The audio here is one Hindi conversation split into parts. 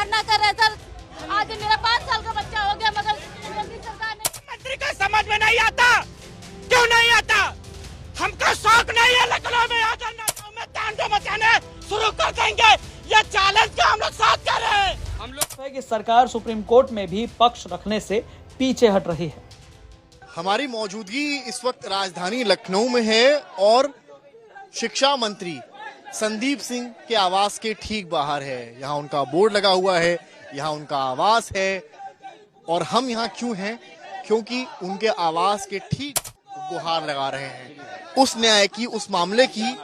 धरना कर रहे सर। आज मेरा 5 साल का बच्चा हो गया, मगर मोदी सरकार ने मंत्री को समझ में नहीं आता। क्यों नहीं आता? हमको शौक नहीं है लखनऊ में आ जाना, में तांडव मचाने शुरू कर देंगे। ये चैलेंज का हम लोग साथ कर रहे हैं। हम लोग है कि सरकार सुप्रीम कोर्ट में भी पक्ष रखने से पीछे हट रही है। हमारी मौजूदगी इस वक्त राजधानी लखनऊ में है और शिक्षा मंत्री संदीप सिंह के आवास के ठीक बाहर है। यहाँ उनका बोर्ड लगा हुआ है, यहाँ उनका आवास है। और हम यहाँ क्यों हैं? क्योंकि उनके आवास के ठीक गुहार लगा रहे हैं उस न्याय की, उस मामले की।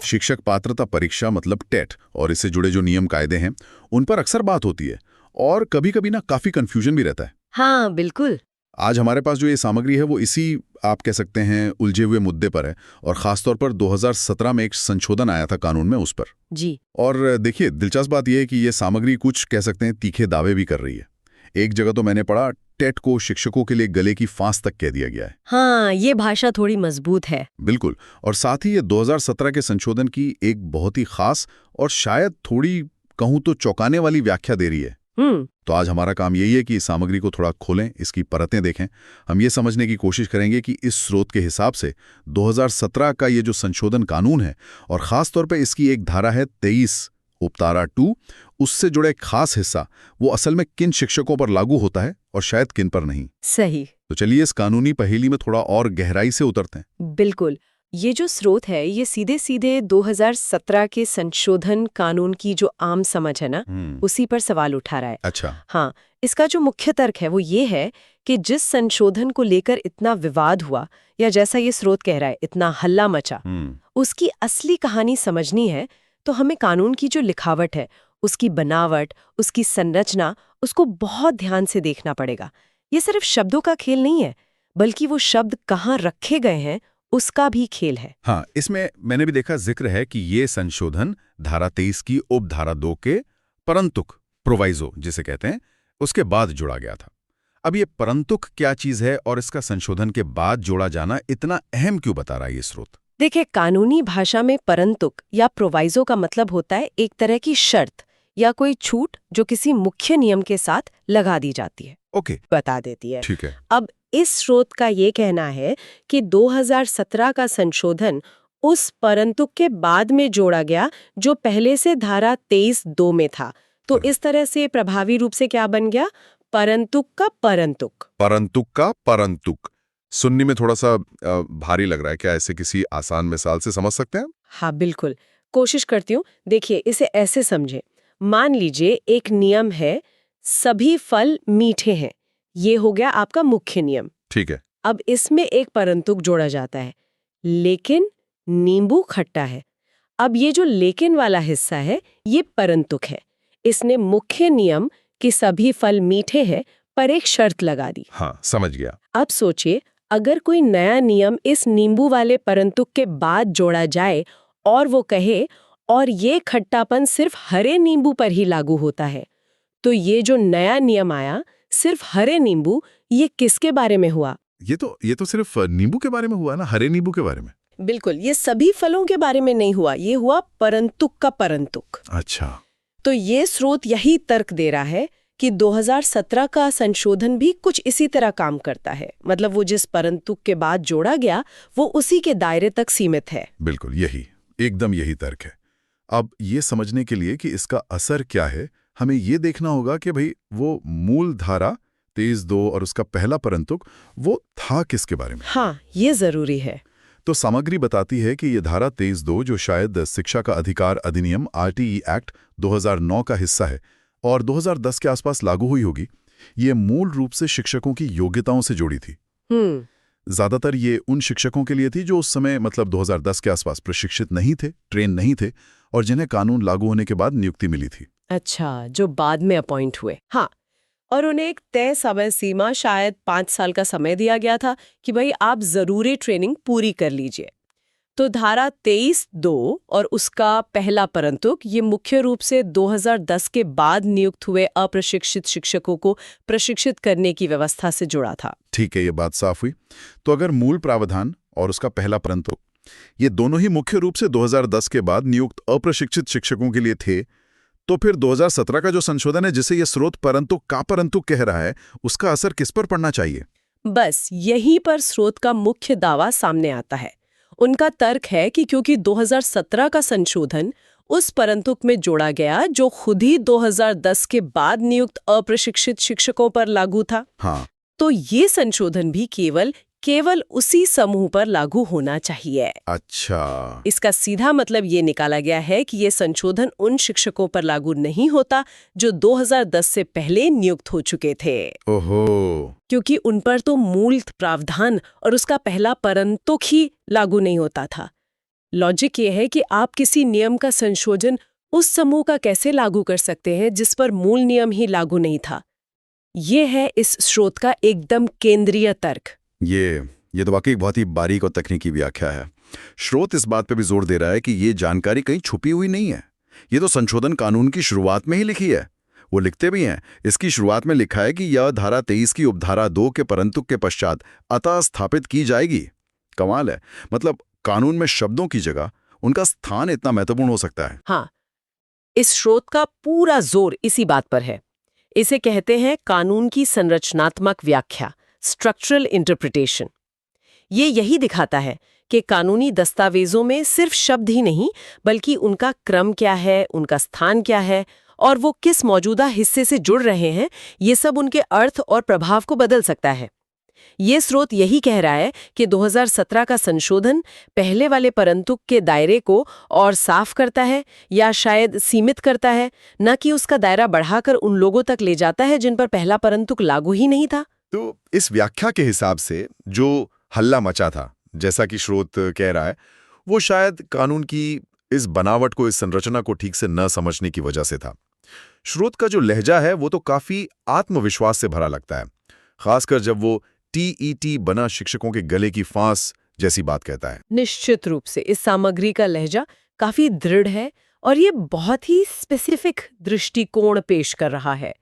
शिक्षक पात्रता परीक्षा मतलब टेट और इससे जुड़े जो नियम कायदे हैं उन पर अक्सर बात होती है और कभी कभी ना काफी कंफ्यूजन भी रहता है। हाँ बिल्कुल। आज हमारे पास जो ये सामग्री है वो इसी आप कह सकते हैं उलझे हुए मुद्दे पर है और खासतौर पर 2017 में एक संशोधन आया था कानून में उस पर जी। और देखिए दिलचस्प बात यह है कि ये सामग्री कुछ कह सकते हैं तीखे दावे भी कर रही है। एक जगह तो मैंने पढ़ा टेट को शिक्षकों के लिए गले की फांस तक कह दिया गया है। हाँ, ये भाषा थोड़ी मजबूत है। बिल्कुल। और साथ ही ये 2017 के संशोधन की एक बहुत ही खास और शायद थोड़ी कहूं तो चौंकाने वाली व्याख्या दे रही है। तो आज हमारा काम यही है कि इस सामग्री को थोड़ा खोलें, इसकी परतें देखें। हम ये समझने की कोशिश करेंगे कि इस स्रोत के हिसाब से 2017 का ये जो संशोधन कानून है और खास तौर पे इसकी एक धारा है 23 उपधारा 2, उससे जुड़े एक खास हिस्सा वो असल में किन शिक्षकों पर लागू होता है और शायद किन पर नहीं। सही। तो चलिए इस कानूनी पहेली में थोड़ा और गहराई से उतरते हैं। बिल्कुल। ये जो स्रोत है ये सीधे सीधे 2017 के संशोधन कानून की जो आम समझ है ना, उसी पर सवाल उठा रहा है। अच्छा। हाँ, इसका जो मुख्य तर्क है वो ये है कि जिस संशोधन को लेकर इतना विवाद हुआ या जैसा ये स्रोत कह रहा है इतना हल्ला मचा, उसकी असली कहानी समझनी है तो हमें कानून की जो लिखावट है, उसकी बनावट, उसकी संरचना, उसको बहुत ध्यान से देखना पड़ेगा। ये सिर्फ शब्दों का खेल नहीं है, बल्कि वो शब्द कहाँ रखे गए हैं उसका भी खेल है। हाँ, इसमें मैंने भी देखा जिक्र है कि ये संशोधन धारा 23 की उपधारा 2 के परंतुक प्रोवाइजो जिसे कहते हैं उसके बाद जोड़ा गया था। अब ये परंतुक क्या चीज है और इसका संशोधन के बाद जोड़ा जाना इतना अहम क्यों बता रहा है ये स्रोत? देखिए, कानूनी भाषा में परंतुक या प्रोवाइजो का मतलब होता है एक तरह की शर्त या कोई छूट जो किसी मुख्य नियम के साथ लगा दी जाती है। ओके, बता देती है। ठीक है। अब इस स्रोत का ये कहना है कि 2017 का संशोधन उस परंतुक के बाद में जोड़ा गया जो पहले से धारा 23(2) में था। तो इस तरह से प्रभावी रूप से क्या बन गया? परंतुक का परंतुक। परंतुक का परंतुक सुनने में थोड़ा सा भारी लग रहा है। क्या ऐसे किसी आसान मिसाल से समझ सकते हैं? हाँ बिल्कुल, कोशिश करती हूँ। देखिए, इसे ऐसे समझे। मान लीजिए एक नियम है, सभी फल मीठे हैं। ये हो गया आपका मुख्य नियम। ठीक है। अब इसमें एक परंतुक जोड़ा जाता है, लेकिन नींबू खट्टा है। अब ये जो लेकिन वाला हिस्सा है ये परंतुक है। इसने मुख्य नियम कि सभी फल मीठे हैं पर एक शर्त लगा दी। हाँ, समझ गया। अब सोचिए, अगर कोई नया नियम इस नींबू वाले परंतुक के बाद जोड़ा जाए और वो कहे और ये खट्टापन सिर्फ हरे नींबू पर ही लागू होता है, तो ये जो नया नियम आया सिर्फ हरे नींबू, ये किसके बारे में हुआ? ये तो सिर्फ नींबू के बारे में हुआ ना, हरे नींबू के बारे में। बिल्कुल, ये सभी फलों के बारे में नहीं हुआ, ये हुआ परंतुक का परंतुक। अच्छा। तो ये स्रोत यही तर्क दे रहा है कि 2017 का संशोधन भी कुछ इसी तरह काम करता है। मतलब वो जिस परंतुक के बाद जोड़ा गया वो उसी के दायरे तक सीमित है। बिल्कुल, यही एकदम यही तर्क है। अब ये समझने के लिए कि इसका असर क्या है, हमें ये देखना होगा कि भाई वो मूल धारा 23(2) और उसका पहला परंतुक वो था किसके बारे में। हाँ, ये जरूरी है। तो सामग्री बताती है कि ये धारा 23(2) जो शायद शिक्षा का अधिकार अधिनियम RTE एक्ट 2009 का हिस्सा है और 2010 के आसपास लागू हुई होगी, ये मूल रूप से शिक्षकों की योग्यताओं से जुड़ी थी। ज्यादातर ये उन शिक्षकों के लिए थी जो उस समय मतलब 2010 के आसपास प्रशिक्षित नहीं थे, ट्रेन नहीं थे और जिन्हें कानून लागू होने के बाद नियुक्ति मिली थी। अच्छा, जो बाद में अपॉइंट हुए। हाँ, और उन्हें एक तय समय सीमा, शायद 5 साल का समय दिया गया था कि भाई आप जरूरी ट्रेनिंग पूरी कर लीजिए। तो धारा 23(2) और उसका पहला परंतुक ये मुख्य रूप से 2010 के बाद नियुक्त हुए अप्रशिक्षित शिक्षकों को प्रशिक्षित करने की व्यवस्था से जुड़ा था। ठीक है, ये बात साफ हुई। तो अगर मूल प्रावधान और उसका पहला परंतुक ये दोनों ही मुख्य रूप से 2010 के बाद नियुक्त अप्रशिक्षित शिक्षकों के लिए थे, तो फिर 2017 का जो संशोधन है जिसे ये स्रोत परंतु का परंतु कह रहा है, उसका असर किस पर पड़ना चाहिए? बस यहीं पर स्रोत का मुख्य दावा सामने आता है। उनका तर्क है कि क्योंकि 2017 का संशोधन उस परंतुक में जोड़ा गया जो खुद ही 2010 के बाद नियुक्त अप्रशिक्षित शिक्षकों पर लागू था, हाँ, तो ये संशोधन भी केवल उसी समूह पर लागू होना चाहिए। अच्छा, इसका सीधा मतलब ये निकाला गया है कि ये संशोधन उन शिक्षकों पर लागू नहीं होता जो 2010 से पहले नियुक्त हो चुके थे। ओहो, क्योंकि उन पर तो मूल प्रावधान और उसका पहला परंतुक ही लागू नहीं होता था। लॉजिक ये है कि आप किसी नियम का संशोधन उस समूह का कैसे लागू कर सकते हैं जिस पर मूल नियम ही लागू नहीं था। ये है इस स्रोत का एकदम केंद्रीय तर्क। ये तो वाकई बहुत ही बारीक और तकनीकी व्याख्या है। स्रोत इस बात पे भी जोर दे रहा है कि ये जानकारी कहीं छुपी हुई नहीं है। ये तो संशोधन कानून की शुरुआत में ही लिखी है। वो लिखते भी हैं, इसकी शुरुआत में लिखा है कि यह धारा 23 की उपधारा 2 के परंतुक के पश्चात अतः स्थापित की जाएगी। कमाल है, मतलब कानून में शब्दों की जगह उनका स्थान इतना महत्वपूर्ण हो सकता है। हाँ, इस स्रोत का पूरा जोर इसी बात पर है। इसे कहते हैं कानून की संरचनात्मक व्याख्या, स्ट्रक्चरल इंटरप्रिटेशन। ये यही दिखाता है कि कानूनी दस्तावेजों में सिर्फ शब्द ही नहीं, बल्कि उनका क्रम क्या है, उनका स्थान क्या है और वो किस मौजूदा हिस्से से जुड़ रहे हैं, ये सब उनके अर्थ और प्रभाव को बदल सकता है। ये स्रोत यही कह रहा है कि 2017 का संशोधन पहले वाले परंतुक के दायरे को और साफ करता है या शायद सीमित करता है, न कि उसका दायरा बढ़ाकर उन लोगों तक ले जाता है जिन पर पहला परंतुक लागू ही नहीं था। तो इस व्याख्या के हिसाब से जो हल्ला मचा था, जैसा कि स्रोत कह रहा है, वो शायद कानून की इस बनावट को, इस संरचना को ठीक से न समझने की वजह से था। स्रोत का जो लहजा है वो तो काफी आत्मविश्वास से भरा लगता है, खासकर जब वो टीईटी बना शिक्षकों के गले की फांस जैसी बात कहता है। निश्चित रूप से इस सामग्री का लहजा काफी दृढ़ है और ये बहुत ही स्पेसिफिक दृष्टिकोण पेश कर रहा है।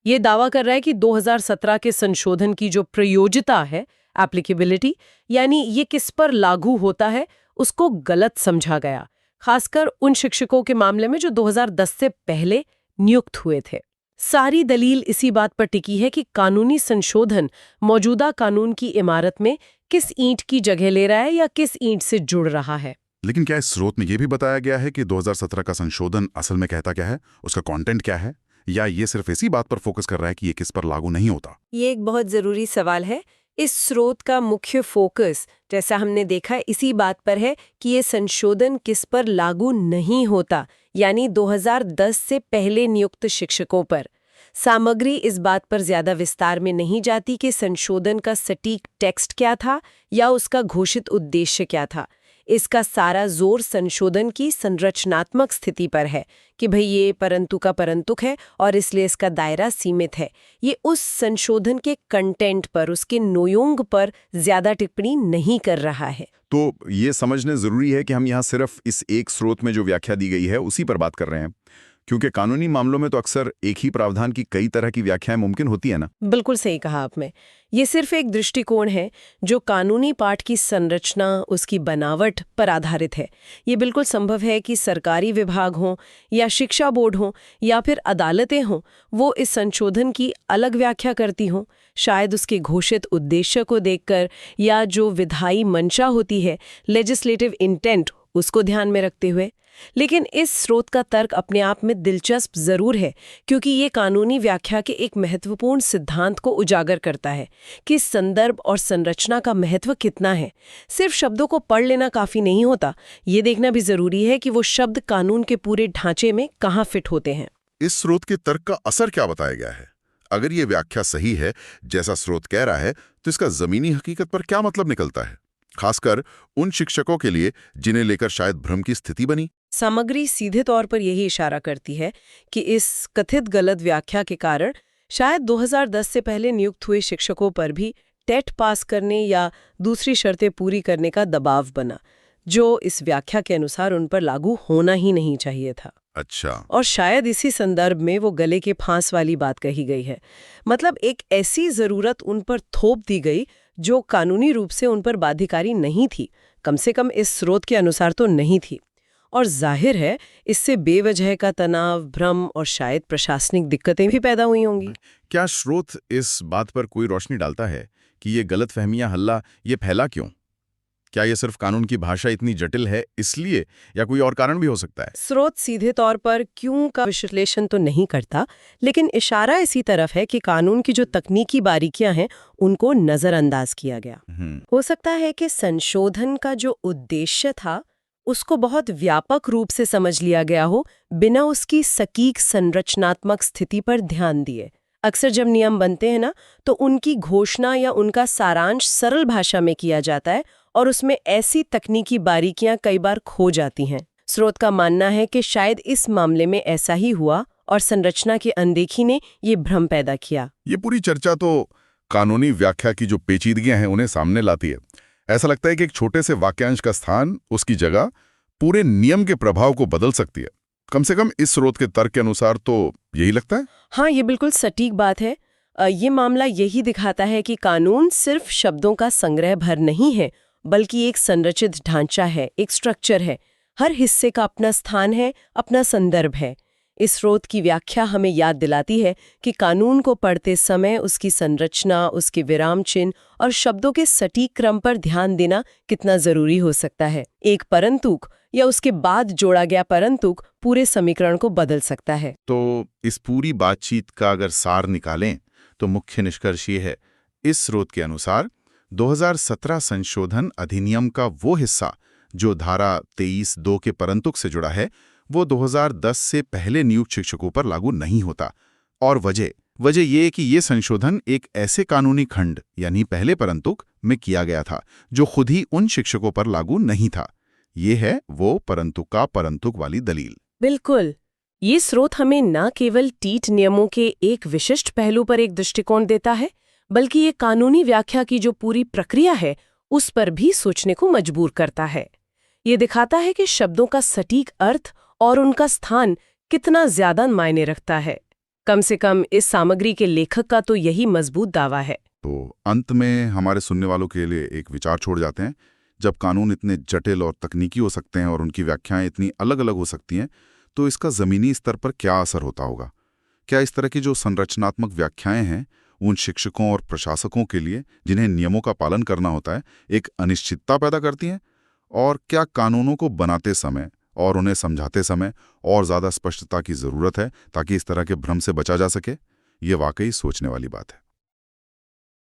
ये दावा कर रहा है कि 2017 के संशोधन की जो प्रयोज्यता है, एप्लीकेबिलिटी, यानी ये किस पर लागू होता है, उसको गलत समझा गया, खासकर उन शिक्षकों के मामले में जो 2010 से पहले नियुक्त हुए थे। सारी दलील इसी बात पर टिकी है कि कानूनी संशोधन मौजूदा कानून की इमारत में किस ईंट की जगह ले रहा है या किस ईंट से जुड़ रहा है। लेकिन क्या इस स्रोत में यह भी बताया गया है कि 2017 का संशोधन असल में कहता क्या है, उसका कंटेंट क्या है, या ये सिर्फ इसी बात पर फोकस कर रहा है कि ये किस पर लागू नहीं होता? ये एक बहुत जरूरी सवाल है। इस स्रोत का मुख्य फोकस, जैसा हमने देखा, इसी बात पर है कि ये संशोधन किस पर लागू नहीं होता, यानी 2010 से पहले नियुक्त शिक्षकों पर। सामग्री इस बात पर ज्यादा विस्तार में नहीं जाती कि संशोधन का सटीक टेक्स्ट क्या था या उसका घोषित उद्देश्य क्या था। इसका सारा जोर संशोधन की संरचनात्मक स्थिति पर है कि भाई ये परंतु का परंतुक है और इसलिए इसका दायरा सीमित है। ये उस संशोधन के कंटेंट पर, उसके नोयोंग पर ज्यादा टिप्पणी नहीं कर रहा है। तो ये समझने जरूरी है कि हम यहाँ सिर्फ इस एक स्रोत में जो व्याख्या दी गई है उसी पर बात कर रहे हैं, क्योंकि कानूनी मामलों में तो अक्सर एक ही प्रावधान की कई तरह की व्याख्याएं मुमकिन होती है ना। बिल्कुल सही कहा आपने। ये सिर्फ एक दृष्टिकोण है जो कानूनी पाठ की संरचना, उसकी बनावट पर आधारित है। ये बिल्कुल संभव है कि सरकारी विभाग हों या शिक्षा बोर्ड हों या फिर अदालतें हों, वो इस संशोधन की अलग व्याख्या करती हों, शायद उसके घोषित उद्देश्य को देखकर या जो विधायी मंशा होती है, लेजिस्लेटिव इंटेंट, उसको ध्यान में रखते हुए। लेकिन इस स्रोत का तर्क अपने आप में दिलचस्प जरूर है, क्योंकि ये कानूनी व्याख्या के एक महत्वपूर्ण सिद्धांत को उजागर करता है कि संदर्भ और संरचना का महत्व कितना है। सिर्फ शब्दों को पढ़ लेना काफी नहीं होता, ये देखना भी जरूरी है कि वो शब्द कानून के पूरे ढांचे में कहाँ फिट होते हैं। इस स्रोत के तर्क का असर क्या बताया गया है? अगर ये व्याख्या सही है, जैसा स्रोत कह रहा है, तो इसका जमीनी हकीकत पर क्या मतलब निकलता है, खासकर उन शिक्षकों के लिए जिन्हें लेकर शायद भ्रम की स्थिति बनी? सामग्री सीधे तौर पर यही इशारा करती है कि इस कथित गलत व्याख्या के कारण शायद 2010 से पहले नियुक्त हुए शिक्षकों पर भी टेट पास करने या दूसरी शर्तें पूरी करने का दबाव बना, जो इस व्याख्या के अनुसार उन पर लागू होना ही नहीं चाहिए था। अच्छा। और शायद इसी संदर्भ में वो गले के फांस वाली बात कही गई है। मतलब एक ऐसी जरूरत उन पर थोप दी गई जो कानूनी रूप से उन पर बाध्यकारी नहीं थी, कम से कम इस स्रोत के अनुसार तो नहीं थी। और जाहिर है इससे बेवजह का तनाव, भ्रम और शायद प्रशासनिक दिक्कतें भी पैदा हुई होंगी। क्या स्रोत इस बात पर कोई रोशनी डालता है कि ये गलतफहमियां, हल्ला ये फैला क्यों? क्या ये सिर्फ कानून की भाषा इतनी जटिल है इसलिए, या कोई और कारण भी हो सकता है? स्रोत सीधे तौर पर क्यों का विश्लेषण तो नहीं करता, लेकिन इशारा इसी तरफ है कि कानून की जो तकनीकी बारीकियां हैं उनको नजरअंदाज किया गया। हो सकता है कि संशोधन का जो उद्देश्य था उसको बहुत व्यापक रूप से समझ लिया गया हो, बिना उसकी सटीक संरचनात्मक स्थिति पर ध्यान दिए। अक्सर जब नियम बनते हैं ना, तो उनकी घोषणा या उनका सारांश सरल भाषा में किया जाता है और उसमें ऐसी तकनीकी बारीकियां कई बार खो जाती हैं। स्रोत का मानना है कि शायद इस मामले में ऐसा ही हुआ और संरचना की अनदेखी ने ये भ्रम पैदा किया। ये पूरी चर्चा तो कानूनी व्याख्या की जो पेचीदगियां हैं उन्हें सामने लाती है। ऐसा लगता है कि एक छोटे से वाक्यांश का स्थान, उसकी जगह पूरे नियम के प्रभाव को बदल सकती है। कम से कम इस स्रोत के तर्क के अनुसार तो यही लगता है। हाँ, ये बिल्कुल सटीक बात है। ये मामला यही दिखाता है कि कानून सिर्फ शब्दों का संग्रह भर नहीं है, बल्कि एक संरचित ढांचा है, एक स्ट्रक्चर है। हर हिस्से का अपना स्थान है, अपना संदर्भ है। इस स्रोत की व्याख्या हमें याद दिलाती है कि कानून को पढ़ते समय उसकी संरचना, उसके विराम चिन्ह और शब्दों के सटीक क्रम पर ध्यान देना कितना जरूरी हो सकता है। एक परंतुक या उसके बाद जोड़ा गया परंतुक पूरे समीकरण को बदल सकता है। तो इस पूरी बातचीत का अगर सार निकालें तो मुख्य निष्कर्ष ये है, इस स्रोत के अनुसार 2017 संशोधन अधिनियम का वो हिस्सा जो धारा 23(2) के परंतुक से जुड़ा है, वो 2010 से पहले नियुक्त शिक्षकों पर लागू नहीं होता। और वजह ये है कि ये संशोधन एक ऐसे कानूनी खंड यानी पहले परंतुक में किया गया था जो खुद ही उन शिक्षकों पर लागू नहीं था। ये है वो परंतुक का परंतुक वाली दलील। बिल्कुल, ये स्रोत हमें न केवल टीट नियमों के एक विशिष्ट पहलू पर एक दृष्टिकोण देता है, बल्कि ये कानूनी व्याख्या की जो पूरी प्रक्रिया है उस पर भी सोचने को मजबूर करता है। ये दिखाता है कि शब्दों का सटीक अर्थ और उनका स्थान कितना ज्यादा मायने रखता है। कम से कम इस सामग्री के लेखक का तो यही मजबूत दावा है। तो अंत में हमारे सुनने वालों के लिए एक विचार छोड़ जाते हैं। जब कानून इतने जटिल और तकनीकी हो सकते हैं और उनकी व्याख्याएं इतनी अलग अलग हो सकती हैं, तो इसका ज़मीनी स्तर पर क्या असर होता होगा? क्या इस तरह की जो संरचनात्मक व्याख्याएं हैं उन शिक्षकों और प्रशासकों के लिए जिन्हें नियमों का पालन करना होता है, एक अनिश्चितता पैदा करती हैं? और क्या कानूनों को बनाते समय और उन्हें समझाते समय और ज़्यादा स्पष्टता की ज़रूरत है ताकि इस तरह के भ्रम से बचा जा सके? ये वाकई सोचने वाली बात है।